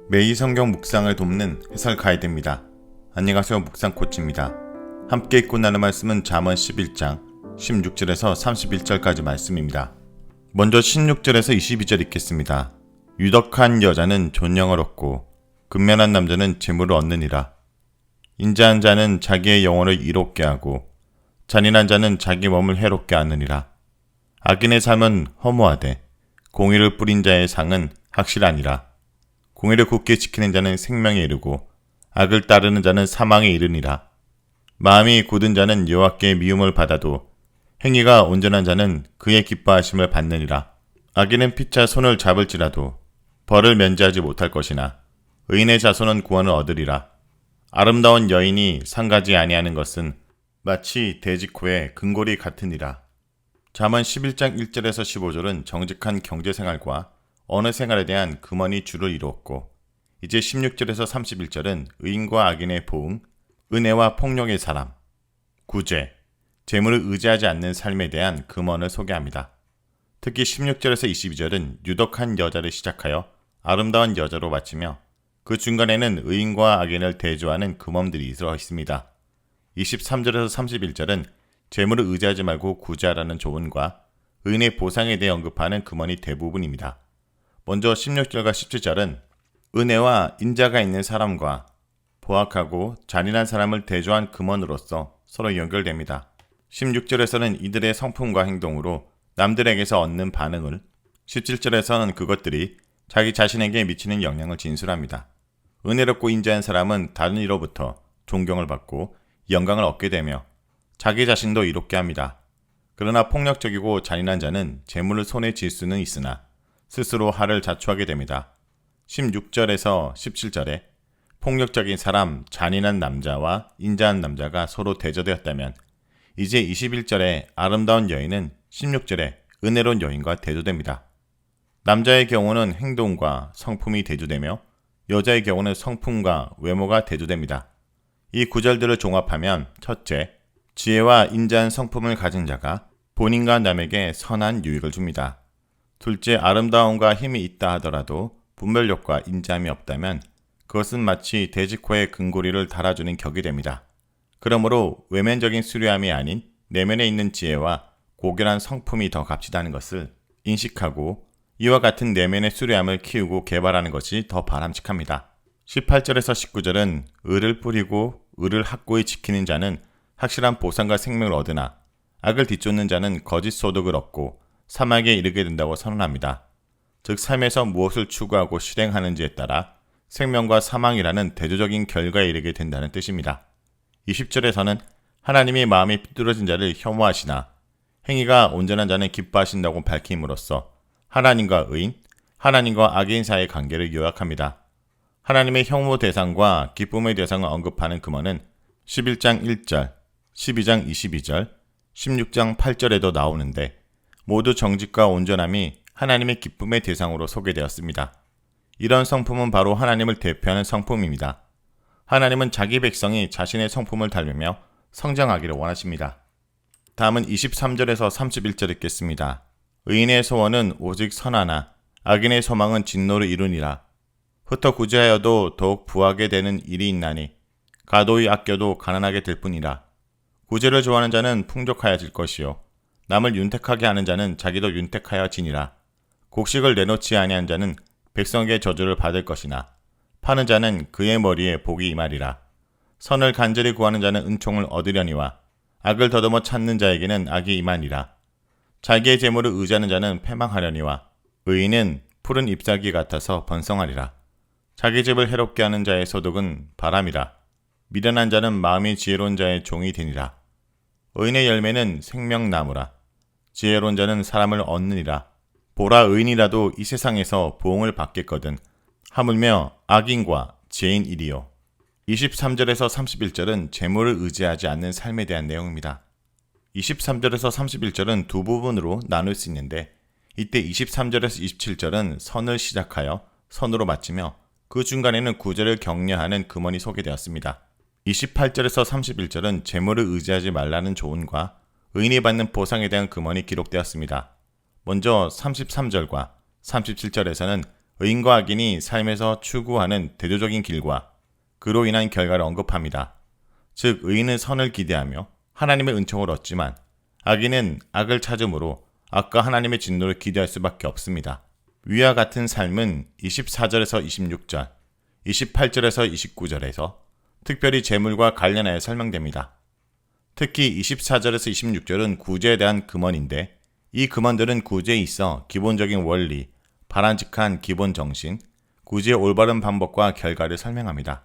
매일 성경 묵상을 돕는 해설 가이드입니다. 안녕하세요. 묵상 코치입니다. 함께 읽고 나눌 말씀은 잠언 11장 16절에서 31절까지 말씀입니다. 먼저 16절에서 22절 읽겠습니다. 유덕한 여자는 존영을 얻고 근면한 남자는 재물을 얻느니라. 인자한 자는 자기의 영혼을 이롭게 하고 잔인한 자는 자기 몸을 해롭게 하느니라. 악인의 삶은 허무하되 공의를 뿌린 자의 상은 확실하니라. 공의를 굳게 지키는 자는 생명에 이르고 악을 따르는 자는 사망에 이르니라. 마음이 굳은 자는 여호와께 미움을 받아도 행위가 온전한 자는 그의 기뻐하심을 받느니라. 악인은 피차 손을 잡을지라도 벌을 면제하지 못할 것이나 의인의 자손은 구원을 얻으리라. 아름다운 여인이 상가지 아니하는 것은 마치 돼지코의 근골이 같으니라. 잠언 11장 1절에서 15절은 정직한 경제생활과 언어 생활에 대한 금언이 주를 이루었고, 이제 16절에서 31절은 의인과 악인의 보응, 은혜와 폭력의 사람, 구제, 재물을 의지하지 않는 삶에 대한 금언을 소개합니다. 특히 16절에서 22절은 유덕한 여자를 시작하여 아름다운 여자로 마치며 그 중간에는 의인과 악인을 대조하는 금언들이 들어 있습니다. 23절에서 31절은 재물을 의지하지 말고 구제하라는 조언과 의인의 보상에 대해 언급하는 금언이 대부분입니다. 먼저 16절과 17절은 은혜와 인자가 있는 사람과 보악하고 잔인한 사람을 대조한 금언으로서 서로 연결됩니다. 16절에서는 이들의 성품과 행동으로 남들에게서 얻는 반응을, 17절에서는 그것들이 자기 자신에게 미치는 영향을 진술합니다. 은혜롭고 인자한 사람은 다른 이로부터 존경을 받고 영광을 얻게 되며 자기 자신도 이롭게 합니다. 그러나 폭력적이고 잔인한 자는 재물을 손에 쥘 수는 있으나 스스로 하를 자초하게 됩니다. 16절에서 17절에 폭력적인 사람, 잔인한 남자와 인자한 남자가 서로 대조되었다면, 이제 21절에 아름다운 여인은 16절에 은혜로운 여인과 대조됩니다. 남자의 경우는 행동과 성품이 대조되며 여자의 경우는 성품과 외모가 대조됩니다. 이 구절들을 종합하면 첫째, 지혜와 인자한 성품을 가진 자가 본인과 남에게 선한 유익을 줍니다. 둘째, 아름다움과 힘이 있다 하더라도 분별력과 인자함이 없다면 그것은 마치 돼지코의 근고리를 달아주는 격이 됩니다. 그러므로 외면적인 수려함이 아닌 내면에 있는 지혜와 고결한 성품이 더 값지다는 것을 인식하고 이와 같은 내면의 수려함을 키우고 개발하는 것이 더 바람직합니다. 18절에서 19절은 의를 뿌리고 의를 확고히 지키는 자는 확실한 보상과 생명을 얻으나 악을 뒤쫓는 자는 거짓 소득을 얻고 사막에 이르게 된다고 선언합니다. 즉 삶에서 무엇을 추구하고 실행하는지에 따라 생명과 사망이라는 대조적인 결과에 이르게 된다는 뜻입니다. 20절에서는 하나님이 마음이 삐뚤어진 자를 혐오하시나 행위가 온전한 자는 기뻐하신다고 밝힘으로써 하나님과 의인, 하나님과 악인 사이의 관계를 요약합니다. 하나님의 혐오 대상과 기쁨의 대상을 언급하는 금언은 11장 1절, 12장 22절, 16장 8절에도 나오는데 모두 정직과 온전함이 하나님의 기쁨의 대상으로 소개되었습니다. 이런 성품은 바로 하나님을 대표하는 성품입니다. 하나님은 자기 백성이 자신의 성품을 닮으며 성장하기를 원하십니다. 다음은 23절에서 31절 읽겠습니다. 의인의 소원은 오직 선하나 악인의 소망은 진노를 이루니라. 흩어 구제하여도 더욱 부하게 되는 일이 있나니 가도히 아껴도 가난하게 될 뿐이라. 구제를 좋아하는 자는 풍족하여질 것이요 남을 윤택하게 하는 자는 자기도 윤택하여지니라. 곡식을 내놓지 아니한 자는 백성에게 저주를 받을 것이나 파는 자는 그의 머리에 복이 임하리라. 선을 간절히 구하는 자는 은총을 얻으려니와 악을 더듬어 찾는 자에게는 악이 임하니라. 자기의 재물을 의지하는 자는 패망하려니와 의인은 푸른 잎사귀 같아서 번성하리라. 자기 집을 해롭게 하는 자의 소득은 바람이라. 미련한 자는 마음이 지혜로운 자의 종이 되니라. 의인의 열매는 생명나무라. 지혜로운 자는 사람을 얻느니라. 보라, 의인이라도 이 세상에서 보응을 받겠거든 하물며 악인과 죄인이리요. 23절에서 31절은 재물을 의지하지 않는 삶에 대한 내용입니다. 23절에서 31절은 두 부분으로 나눌 수 있는데, 이때 23절에서 27절은 선을 시작하여 선으로 마치며 그 중간에는 구제를 격려하는 금언이 소개되었습니다. 28절에서 31절은 재물을 의지하지 말라는 조언과 의인이 받는 보상에 대한 금언이 기록되었습니다. 먼저 33절과 37절에서는 의인과 악인이 삶에서 추구하는 대조적인 길과 그로 인한 결과를 언급합니다. 즉 의인은 선을 기대하며 하나님의 은총을 얻지만 악인은 악을 찾음으로 악과 하나님의 진노를 기대할 수밖에 없습니다. 위와 같은 삶은 24절에서 26절, 28절에서 29절에서 특별히 재물과 관련하여 설명됩니다. 특히 24절에서 26절은 구제에 대한 금원인데 이 금원들은 구제에 있어 기본적인 원리, 바람직한 기본 정신, 구제의 올바른 방법과 결과를 설명합니다.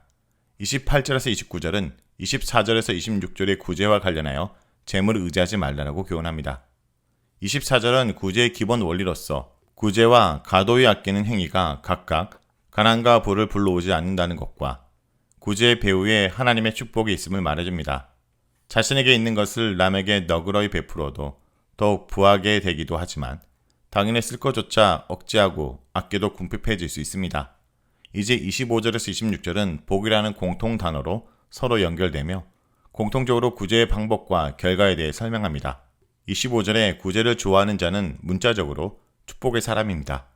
28절에서 29절은 24절에서 26절의 구제와 관련하여 재물을 의지하지 말라라고 교훈합니다. 24절은 구제의 기본 원리로서 구제와 가도에 아끼는 행위가 각각 가난과 부를 불러오지 않는다는 것과 구제의 배후에 하나님의 축복이 있음을 말해줍니다. 자신에게 있는 것을 남에게 너그러이 베풀어도 더욱 부하게 되기도 하지만 당연히 쓸 것조차 억제하고 아껴도 궁핍해질 수 있습니다. 이제 25절에서 26절은 복이라는 공통 단어로 서로 연결되며 공통적으로 구제의 방법과 결과에 대해 설명합니다. 25절에 구제를 좋아하는 자는 문자적으로 축복의 사람입니다.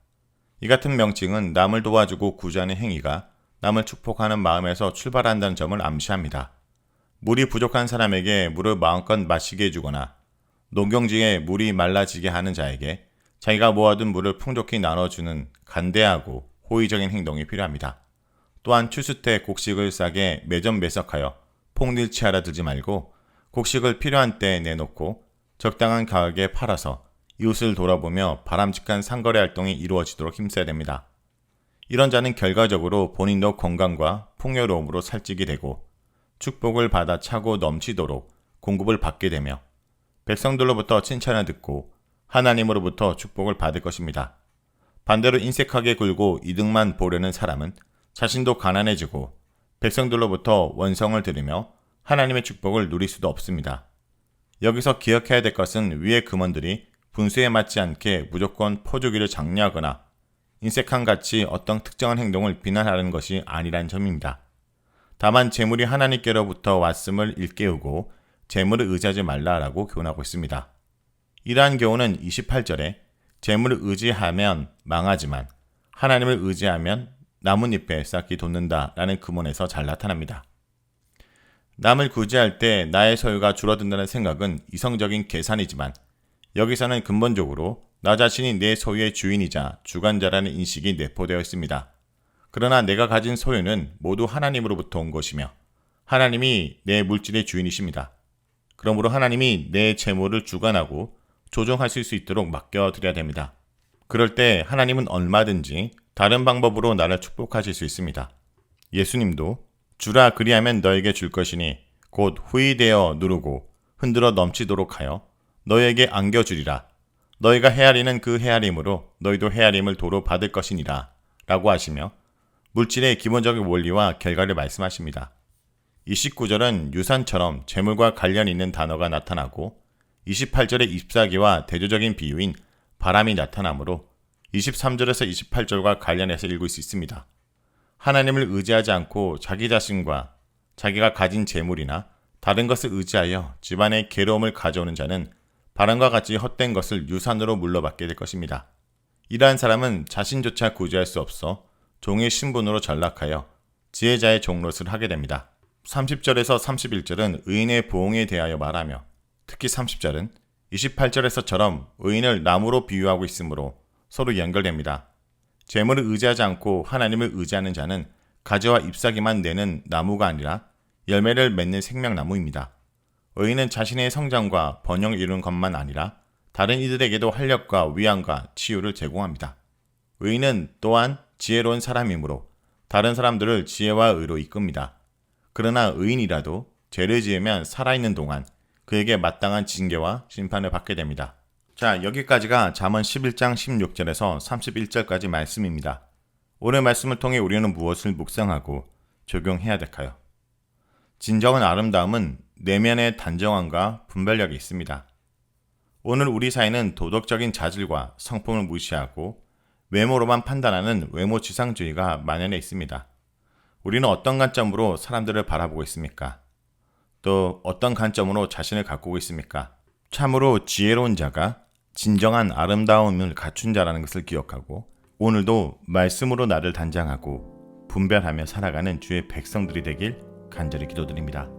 이 같은 명칭은 남을 도와주고 구제하는 행위가 남을 축복하는 마음에서 출발한다는 점을 암시합니다. 물이 부족한 사람에게 물을 마음껏 마시게 해주거나 농경지에 물이 말라지게 하는 자에게 자기가 모아둔 물을 풍족히 나눠주는 간대하고 호의적인 행동이 필요합니다. 또한 추수 때 곡식을 싸게 매점매석하여 폭일치하라 들지 말고 곡식을 필요한 때에 내놓고 적당한 가격에 팔아서 이웃을 돌아보며 바람직한 상거래 활동이 이루어지도록 힘써야 됩니다. 이런 자는 결과적으로 본인도 건강과 풍요로움으로 살찌게 되고 축복을 받아 차고 넘치도록 공급을 받게 되며 백성들로부터 칭찬을 듣고 하나님으로부터 축복을 받을 것입니다. 반대로 인색하게 굴고 이득만 보려는 사람은 자신도 가난해지고 백성들로부터 원성을 들으며 하나님의 축복을 누릴 수도 없습니다. 여기서 기억해야 될 것은 위의 금원들이 분수에 맞지 않게 무조건 포주기를 장려하거나 인색한 같이 어떤 특정한 행동을 비난하는 것이 아니란 점입니다. 다만 재물이 하나님께로부터 왔음을 일깨우고 재물을 의지하지 말라라고 교훈하고 있습니다. 이러한 교훈은 28절에 재물을 의지하면 망하지만 하나님을 의지하면 나뭇잎에 싹이 돋는다라는 금원에서 잘 나타납니다. 남을 구제할 때 나의 소유가 줄어든다는 생각은 이성적인 계산이지만 여기서는 근본적으로 나 자신이 내 소유의 주인이자 주관자라는 인식이 내포되어 있습니다. 그러나 내가 가진 소유는 모두 하나님으로부터 온 것이며 하나님이 내 물질의 주인이십니다. 그러므로 하나님이 내 재물을 주관하고 조정하실 수 있도록 맡겨드려야 됩니다. 그럴 때 하나님은 얼마든지 다른 방법으로 나를 축복하실 수 있습니다. 예수님도 주라 그리하면 너에게 줄 것이니 곧 후히되어 누르고 흔들어 넘치도록 하여 너에게 안겨주리라. 너희가 헤아리는 그 헤아림으로 너희도 헤아림을 도로 받을 것이니라 라고 하시며 물질의 기본적인 원리와 결과를 말씀하십니다. 29절은 유산처럼 재물과 관련 있는 단어가 나타나고 28절의 잎사귀와 대조적인 비유인 바람이 나타나므로 23절에서 28절과 관련해서 읽을 수 있습니다. 하나님을 의지하지 않고 자기 자신과 자기가 가진 재물이나 다른 것을 의지하여 집안에 괴로움을 가져오는 자는 바람과 같이 헛된 것을 유산으로 물러받게 될 것입니다. 이러한 사람은 자신조차 구제할 수 없어 종의 신분으로 전락하여 지혜자의 종노릇을 하게 됩니다. 30절에서 31절은 의인의 보응에 대하여 말하며 특히 30절은 28절에서처럼 의인을 나무로 비유하고 있으므로 서로 연결됩니다. 재물을 의지하지 않고 하나님을 의지하는 자는 가지와 잎사귀만 내는 나무가 아니라 열매를 맺는 생명나무입니다. 의인은 자신의 성장과 번영을 이루는 것만 아니라 다른 이들에게도 활력과 위안과 치유를 제공합니다. 의인은 또한 지혜로운 사람이므로 다른 사람들을 지혜와 의로 이끕니다. 그러나 의인이라도 죄를 지으면 살아있는 동안 그에게 마땅한 징계와 심판을 받게 됩니다. 자, 여기까지가 잠언 11장 16절에서 31절까지 말씀입니다. 오늘 말씀을 통해 우리는 무엇을 묵상하고 적용해야 될까요? 진정한 아름다움은 내면의 단정함과 분별력이 있습니다. 오늘 우리 사회는 도덕적인 자질과 성품을 무시하고 외모로만 판단하는 외모 지상주의가 만연해 있습니다. 우리는 어떤 관점으로 사람들을 바라보고 있습니까? 또 어떤 관점으로 자신을 가꾸고 있습니까? 참으로 지혜로운 자가 진정한 아름다움을 갖춘 자라는 것을 기억하고 오늘도 말씀으로 나를 단장하고 분별하며 살아가는 주의 백성들이 되길 간절히 기도드립니다.